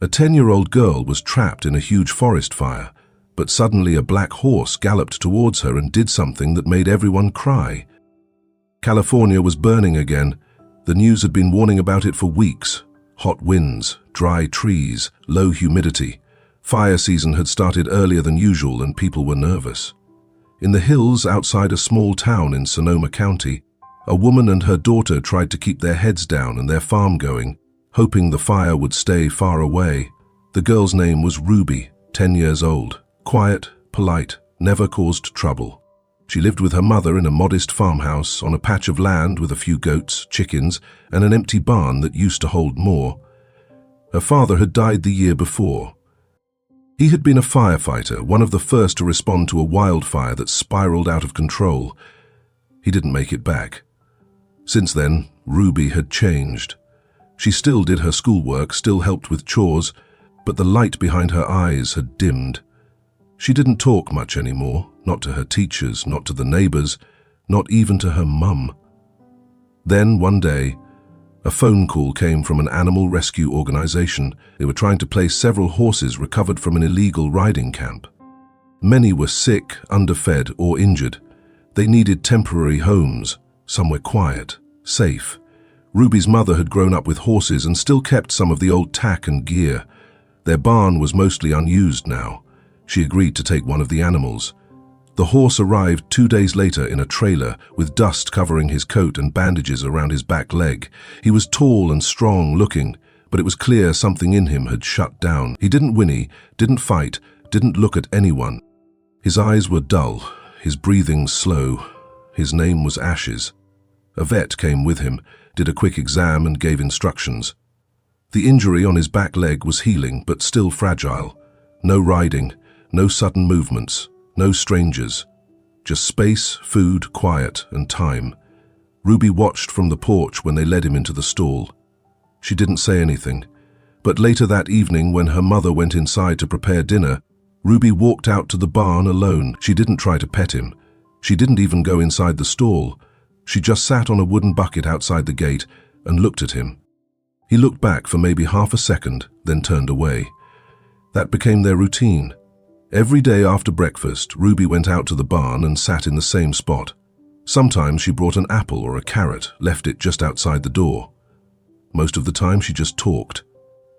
A 10-year-old girl was trapped in a huge forest fire, but suddenly a black horse galloped towards her and did something that made everyone cry. California was burning again. The news had been warning about it for weeks. Hot winds, dry trees, low humidity. Fire season had started earlier than usual and people were nervous. In the hills outside a small town in Sonoma County, a woman and her daughter tried to keep their heads down and their farm going, hoping the fire would stay far away. The girl's name was Ruby, 10 years old. Quiet, polite, never caused trouble. She lived with her mother in a modest farmhouse on a patch of land with a few goats, chickens, and an empty barn that used to hold more. Her father had died the year before. He had been a firefighter, one of the first to respond to a wildfire that spiraled out of control. He didn't make it back. Since then, Ruby had changed. She still did her schoolwork, still helped with chores, but the light behind her eyes had dimmed. She didn't talk much anymore, not to her teachers, not to the neighbors, not even to her mum. Then, one day, a phone call came from an animal rescue organization. They were trying to place several horses recovered from an illegal riding camp. Many were sick, underfed, or injured. They needed temporary homes, somewhere quiet, safe. Ruby's mother had grown up with horses and still kept some of the old tack and gear. Their barn was mostly unused now. She agreed to take one of the animals. The horse arrived 2 days later in a trailer with dust covering his coat and bandages around his back leg. He was tall and strong looking, but it was clear something in him had shut down. He didn't whinny, didn't fight, didn't look at anyone. His eyes were dull, his breathing slow. His name was Ashes. A vet came with him, did a quick exam and gave instructions. The injury on his back leg was healing, but still fragile. No riding, no sudden movements. No strangers, just space, food, quiet, and time. Ruby watched from the porch when they led him into the stall. She didn't say anything, but later that evening when her mother went inside to prepare dinner, Ruby walked out to the barn alone. She didn't try to pet him. She didn't even go inside the stall. She just sat on a wooden bucket outside the gate and looked at him. He looked back for maybe half a second, then turned away. That became their routine. Every day after breakfast, Ruby went out to the barn and sat in the same spot. Sometimes she brought an apple or a carrot, left it just outside the door. Most of the time she just talked.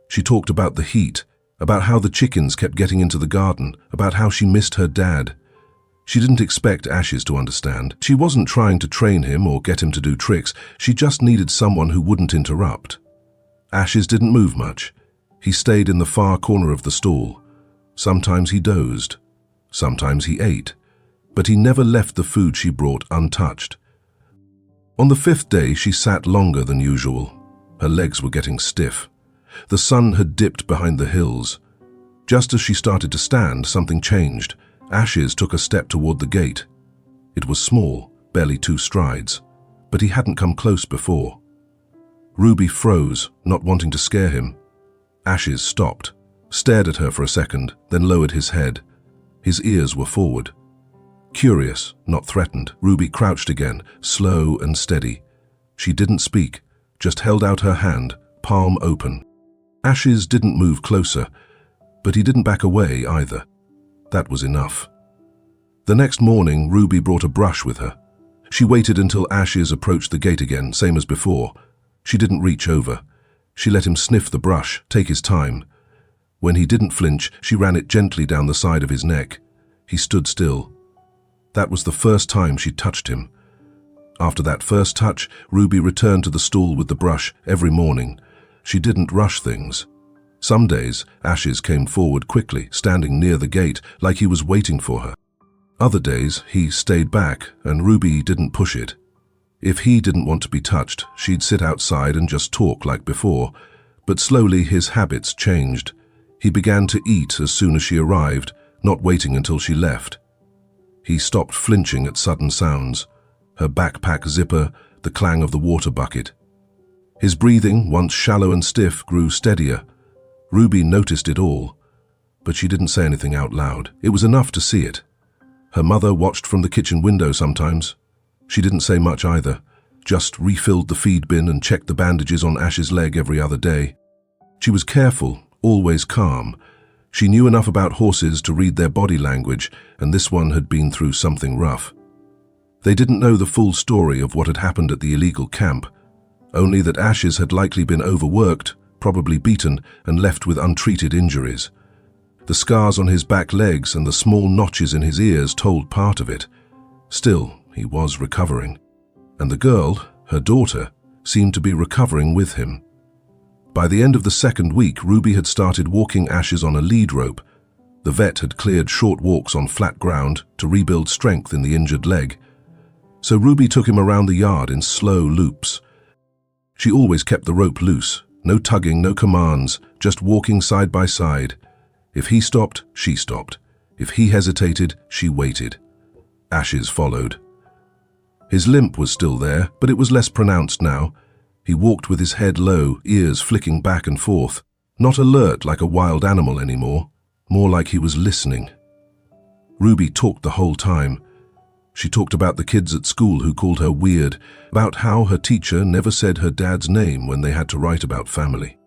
She talked about the heat, about how the chickens kept getting into the garden, about how she missed her dad. She didn't expect Ashes to understand. She wasn't trying to train him or get him to do tricks. She just needed someone who wouldn't interrupt. Ashes didn't move much. He stayed in the far corner of the stall. Sometimes he dozed, sometimes he ate, but he never left the food she brought untouched. On the 5th day, she sat longer than usual. Her legs were getting stiff. The sun had dipped behind the hills. Just as she started to stand, something changed. Ashes took a step toward the gate. It was small, barely 2 strides, but he hadn't come close before. Ruby froze, not wanting to scare him. Ashes stopped, stared at her for a second, then lowered his head. His ears were forward. Curious, not threatened, Ruby crouched again, slow and steady. She didn't speak, just held out her hand, palm open. Ashes didn't move closer, but he didn't back away either. That was enough. The next morning, Ruby brought a brush with her. She waited until Ashes approached the gate again, same as before. She didn't reach over. She let him sniff the brush, take his time. When he didn't flinch, she ran it gently down the side of his neck. He stood still. That was the first time she touched him. After that first touch, Ruby returned to the stool with the brush every morning. She didn't rush things. Some days, Ashes came forward quickly, standing near the gate, like he was waiting for her. Other days, he stayed back, and Ruby didn't push it. If he didn't want to be touched, she'd sit outside and just talk like before. But slowly his habits changed. He began to eat as soon as she arrived, not waiting until she left. He stopped flinching at sudden sounds, her backpack zipper, the clang of the water bucket. His breathing, once shallow and stiff, grew steadier. Ruby noticed it all, but she didn't say anything out loud. It was enough to see it. Her mother watched from the kitchen window sometimes. She didn't say much either, just refilled the feed bin and checked the bandages on Ash's leg every other day. She was careful, always calm. She knew enough about horses to read their body language, and this one had been through something rough. They didn't know the full story of what had happened at the illegal camp, only that Ashes had likely been overworked, probably beaten, and left with untreated injuries. The scars on his back legs and the small notches in his ears told part of it. Still, he was recovering. And the girl, her daughter, seemed to be recovering with him. By the end of the second week, Ruby had started walking Ashes on a lead rope. The vet had cleared short walks on flat ground to rebuild strength in the injured leg. So Ruby took him around the yard in slow loops. She always kept the rope loose, no tugging, no commands, just walking side by side. If he stopped, she stopped. If he hesitated, she waited. Ashes followed. His limp was still there, but it was less pronounced now. He walked with his head low, ears flicking back and forth, not alert like a wild animal anymore, more like he was listening. Ruby talked the whole time. She talked about the kids at school who called her weird, about how her teacher never said her dad's name when they had to write about family,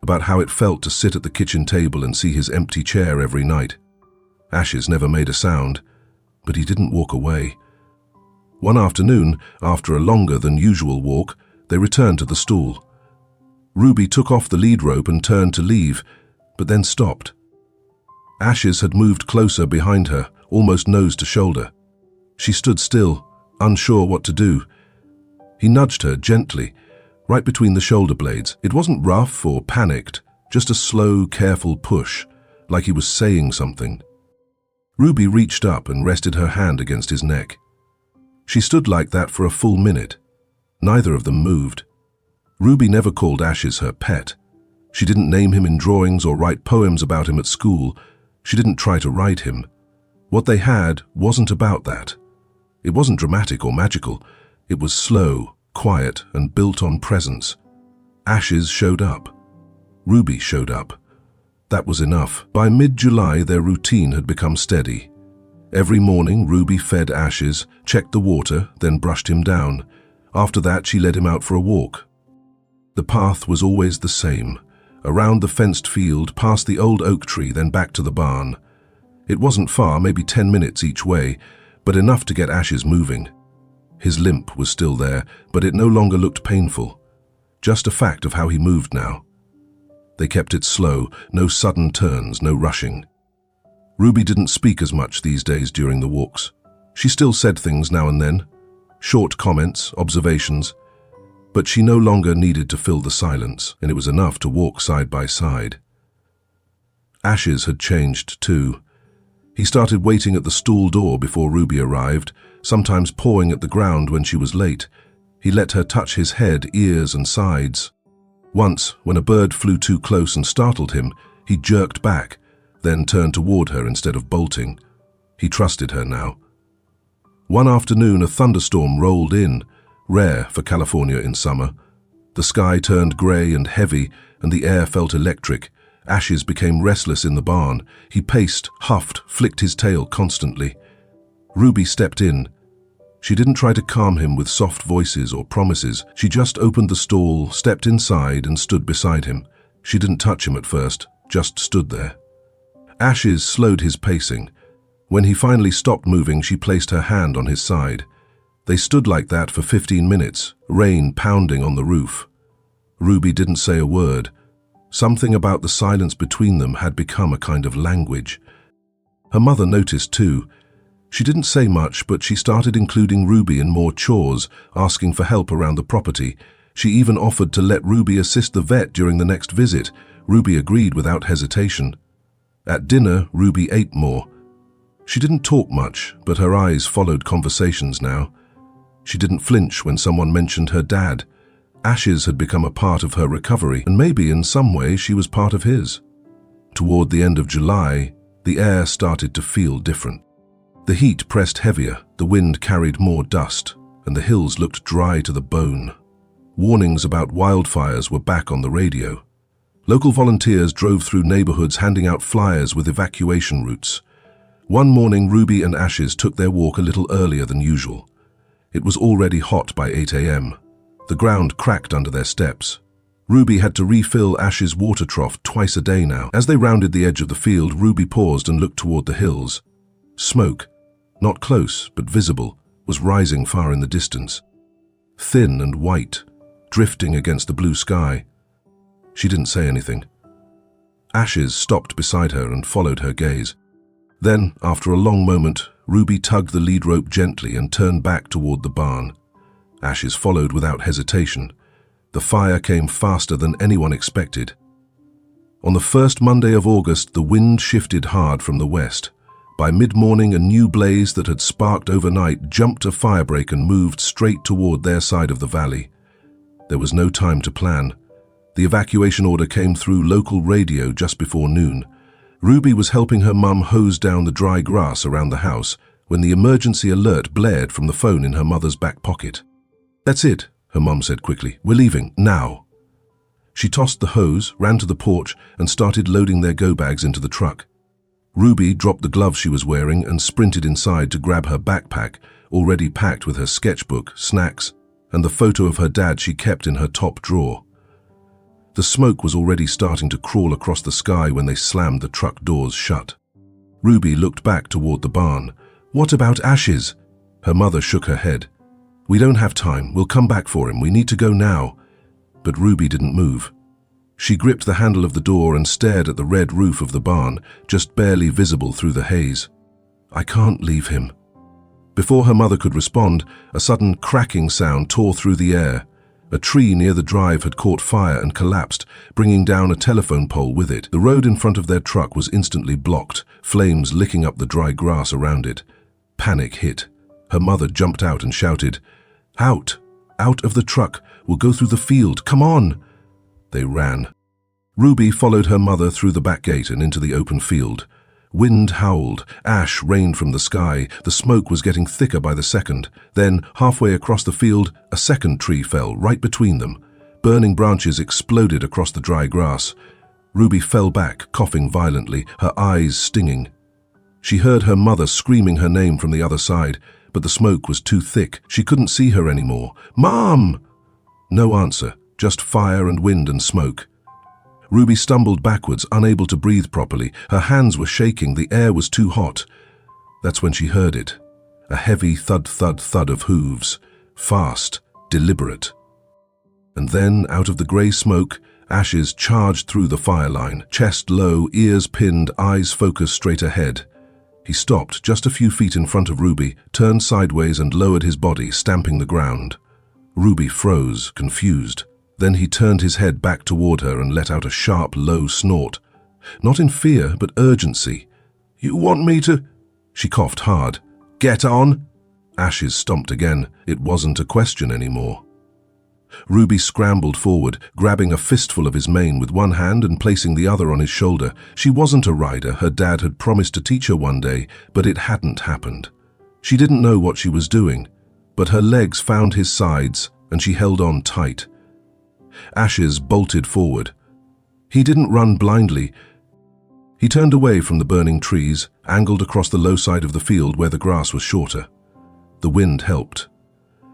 about how it felt to sit at the kitchen table and see his empty chair every night. Ashes never made a sound, but he didn't walk away. One afternoon, after a longer than usual walk, they returned to the stool. Ruby took off the lead rope and turned to leave, but then stopped. Ashes had moved closer behind her, almost nose to shoulder. She stood still, unsure what to do. He nudged her gently, right between the shoulder blades. It wasn't rough or panicked, just a slow, careful push, like he was saying something. Ruby reached up and rested her hand against his neck. She stood like that for a full minute. Neither of them moved. Ruby never called Ashes her pet. She didn't name him in drawings or write poems about him at school. She didn't try to ride him. What they had wasn't about that. It wasn't dramatic or magical. It was slow, quiet, and built on presence. Ashes showed up. Ruby showed up. That was enough. By mid-July, their routine had become steady. Every morning, Ruby fed Ashes, checked the water, then brushed him down. After that, she led him out for a walk. The path was always the same, around the fenced field, past the old oak tree, then back to the barn. It wasn't far, maybe 10 minutes each way, but enough to get Ashes moving. His limp was still there, but it no longer looked painful. Just a fact of how he moved now. They kept it slow, no sudden turns, no rushing. Ruby didn't speak as much these days during the walks. She still said things now and then, short comments, observations, but she no longer needed to fill the silence, and it was enough to walk side by side. Ashes had changed too. He started waiting at the stool door before Ruby arrived, sometimes pawing at the ground when she was late. He let her touch his head, ears, and sides. Once, when a bird flew too close and startled him, he jerked back, then turned toward her instead of bolting. He trusted her now. One afternoon, a thunderstorm rolled in, rare for California in summer. The sky turned grey and heavy, and the air felt electric. Ashes became restless in the barn. He paced, huffed, flicked his tail constantly. Ruby stepped in. She didn't try to calm him with soft voices or promises. She just opened the stall, stepped inside, and stood beside him. She didn't touch him at first, just stood there. Ashes slowed his pacing. When he finally stopped moving, she placed her hand on his side. They stood like that for 15 minutes, rain pounding on the roof. Ruby didn't say a word. Something about the silence between them had become a kind of language. Her mother noticed too. She didn't say much, but she started including Ruby in more chores, asking for help around the property. She even offered to let Ruby assist the vet during the next visit. Ruby agreed without hesitation. At dinner, Ruby ate more. She didn't talk much, but her eyes followed conversations now. She didn't flinch when someone mentioned her dad. Ashes had become a part of her recovery, and maybe in some way she was part of his. Toward the end of July, the air started to feel different. The heat pressed heavier, the wind carried more dust, and the hills looked dry to the bone. Warnings about wildfires were back on the radio. Local volunteers drove through neighborhoods handing out flyers with evacuation routes. One morning, Ruby and Ashes took their walk a little earlier than usual. It was already hot by 8 a.m. The ground cracked under their steps. Ruby had to refill Ash's water trough twice a day now. As they rounded the edge of the field, Ruby paused and looked toward the hills. Smoke, not close but visible, was rising far in the distance. Thin and white, drifting against the blue sky. She didn't say anything. Ashes stopped beside her and followed her gaze. Then, after a long moment, Ruby tugged the lead rope gently and turned back toward the barn. Ashes followed without hesitation. The fire came faster than anyone expected. On the first Monday of August, the wind shifted hard from the west. By mid-morning, a new blaze that had sparked overnight jumped a firebreak and moved straight toward their side of the valley. There was no time to plan. The evacuation order came through local radio just before noon. Ruby was helping her mum hose down the dry grass around the house when the emergency alert blared from the phone in her mother's back pocket. "That's it," her mum said quickly. "We're leaving, now." She tossed the hose, ran to the porch, and started loading their go-bags into the truck. Ruby dropped the gloves she was wearing and sprinted inside to grab her backpack, already packed with her sketchbook, snacks, and the photo of her dad she kept in her top drawer. The smoke was already starting to crawl across the sky when they slammed the truck doors shut. Ruby looked back toward the barn. "What about Ashes?" Her mother shook her head. "We don't have time. We'll come back for him. We need to go now." But Ruby didn't move. She gripped the handle of the door and stared at the red roof of the barn, just barely visible through the haze. "I can't leave him." Before her mother could respond, a sudden cracking sound tore through the air. A tree near the drive had caught fire and collapsed, bringing down a telephone pole with it. The road in front of their truck was instantly blocked, flames licking up the dry grass around it. Panic hit. Her mother jumped out and shouted, "Out! Out of the truck! We'll go through the field! Come on!" They ran. Ruby followed her mother through the back gate and into the open field. Wind howled, ash rained from the sky, the smoke was getting thicker by the second. Then, halfway across the field, a second tree fell right between them. Burning branches exploded across the dry grass. Ruby fell back, coughing violently, her eyes stinging. She heard her mother screaming her name from the other side, but the smoke was too thick. She couldn't see her anymore. "Mom!" No answer, just fire and wind and smoke. Ruby stumbled backwards, unable to breathe properly. Her hands were shaking, the air was too hot. That's when she heard it. A heavy thud-thud-thud of hooves. Fast, deliberate. And then, out of the grey smoke, Ashes charged through the fire line, chest low, ears pinned, eyes focused straight ahead. He stopped just a few feet in front of Ruby, turned sideways and lowered his body, stamping the ground. Ruby froze, confused. Then he turned his head back toward her and let out a sharp, low snort. Not in fear, but urgency. "You want me to—" She coughed hard. "Get on!" Ashes stomped again. It wasn't a question anymore. Ruby scrambled forward, grabbing a fistful of his mane with one hand and placing the other on his shoulder. She wasn't a rider. Her dad had promised to teach her one day, but it hadn't happened. She didn't know what she was doing, but her legs found his sides and she held on tight. Ashes bolted forward. He didn't run blindly. He turned away from the burning trees, angled across the low side of the field where the grass was shorter. The wind helped.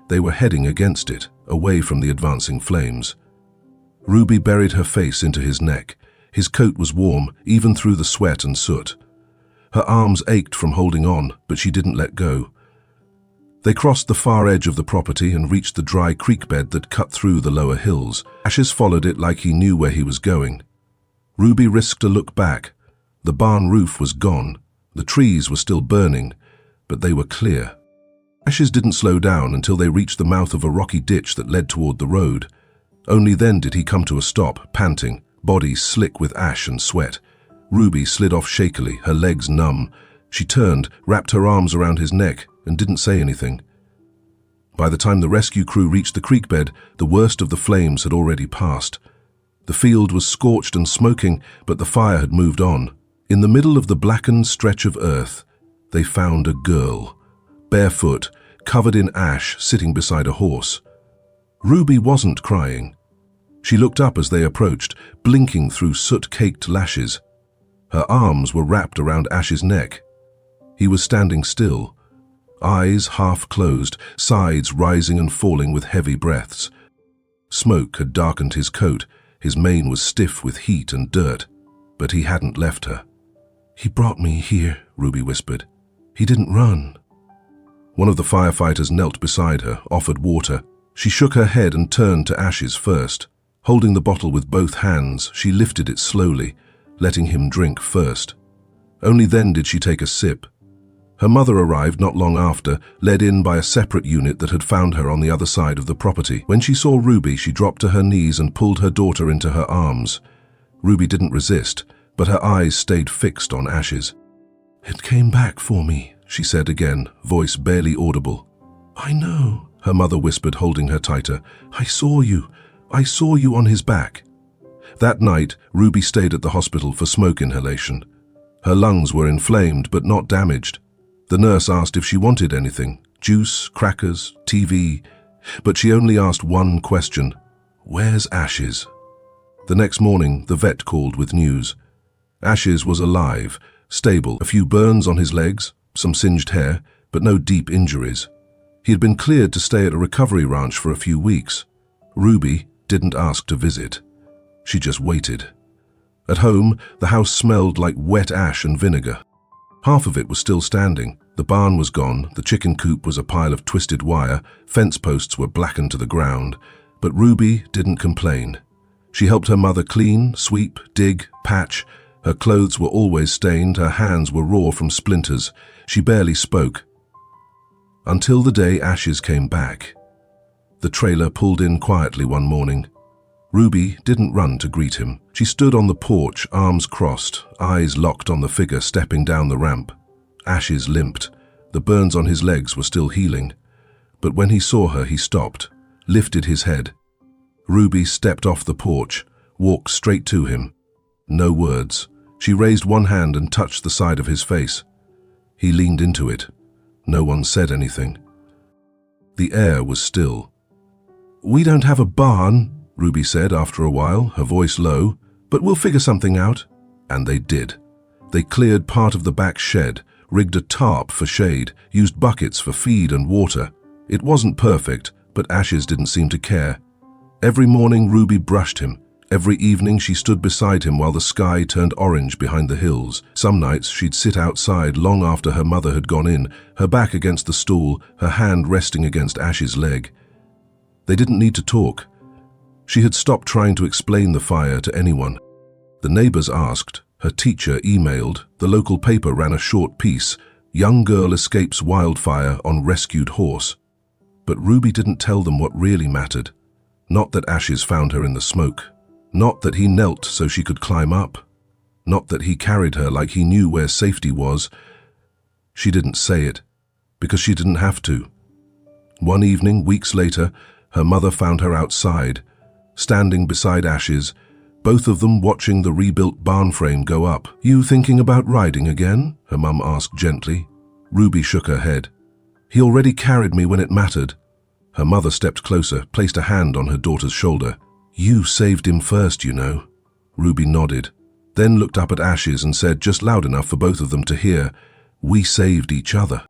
They were heading against it, away from the advancing flames. Ruby buried her face into his neck. His coat was warm, even through the sweat and soot. Her arms ached from holding on, but she didn't let go. They crossed the far edge of the property and reached the dry creek bed that cut through the lower hills. Ashes followed it like he knew where he was going. Ruby risked a look back. The barn roof was gone. The trees were still burning, but they were clear. Ashes didn't slow down until they reached the mouth of a rocky ditch that led toward the road. Only then did he come to a stop, panting, body slick with ash and sweat. Ruby slid off shakily, her legs numb. She turned, wrapped her arms around his neck, and didn't say anything. By the time the rescue crew reached the creek bed, the worst of the flames had already passed. The field was scorched and smoking, but the fire had moved on. In the middle of the blackened stretch of earth, they found a girl, barefoot, covered in ash, sitting beside a horse. Ruby wasn't crying. She looked up as they approached, blinking through soot-caked lashes. Her arms were wrapped around Ash's neck. He was standing still, eyes half closed, sides rising and falling with heavy breaths. Smoke had darkened his coat, His mane was stiff with heat and dirt, but he hadn't left her. "He brought me here," Ruby whispered. "He didn't run." One of the firefighters knelt beside her, offered water. She shook her head and turned to Ashes first. Holding the bottle with both hands, she lifted it slowly, letting him drink first. Only then did she take a sip. Her mother arrived not long after, led in by a separate unit that had found her on the other side of the property. When she saw Ruby, she dropped to her knees and pulled her daughter into her arms. Ruby didn't resist, but her eyes stayed fixed on Ashes. "It came back for me," she said again, voice barely audible. "I know," her mother whispered, holding her tighter. I saw you on his back." That night, Ruby stayed at the hospital for smoke inhalation. Her lungs were inflamed but not damaged. The nurse asked if she wanted anything, juice, crackers, TV, but she only asked one question: "Where's Ashes?" The next morning, the vet called with news. Ashes was alive, stable, a few burns on his legs, some singed hair, but no deep injuries. He had been cleared to stay at a recovery ranch for a few weeks. Ruby didn't ask to visit. She just waited. At home, the house smelled like wet ash and vinegar. Half of it was still standing. The barn was gone, the chicken coop was a pile of twisted wire, fence posts were blackened to the ground, but Ruby didn't complain. She helped her mother clean, sweep, dig, patch. Her clothes were always stained, her hands were raw from splinters. She barely spoke. Until the day Ashes came back. The trailer pulled in quietly one morning. Ruby didn't run to greet him. She stood on the porch, arms crossed, eyes locked on the figure stepping down the ramp. Ashes limped. The burns on his legs were still healing. But when he saw her, he stopped, lifted his head. Ruby stepped off the porch, walked straight to him. No words. She raised one hand and touched the side of his face. He leaned into it. No one said anything. The air was still. "We don't have a barn," Ruby said after a while, her voice low, "but we'll figure something out." And they did. They cleared part of the back shed, rigged a tarp for shade, used buckets for feed and water. It wasn't perfect, but Ashes didn't seem to care. Every morning Ruby brushed him. Every evening she stood beside him while the sky turned orange behind the hills. Some nights she'd sit outside long after her mother had gone in, her back against the stool, her hand resting against Ash's leg. They didn't need to talk. She had stopped trying to explain the fire to anyone. The neighbors asked, her teacher emailed, the local paper ran a short piece, "Young girl escapes wildfire on rescued horse." But Ruby didn't tell them what really mattered. Not that Ashes found her in the smoke. Not that he knelt so she could climb up. Not that he carried her like he knew where safety was. She didn't say it, because she didn't have to. One evening, weeks later, her mother found her outside, standing beside Ashes, both of them watching the rebuilt barn frame go up. "You thinking about riding again?" her mum asked gently. Ruby shook her head. "He already carried me when it mattered." Her mother stepped closer, placed a hand on her daughter's shoulder. "You saved him first, you know." Ruby nodded, then looked up at Ashes and said, just loud enough for both of them to hear, "We saved each other."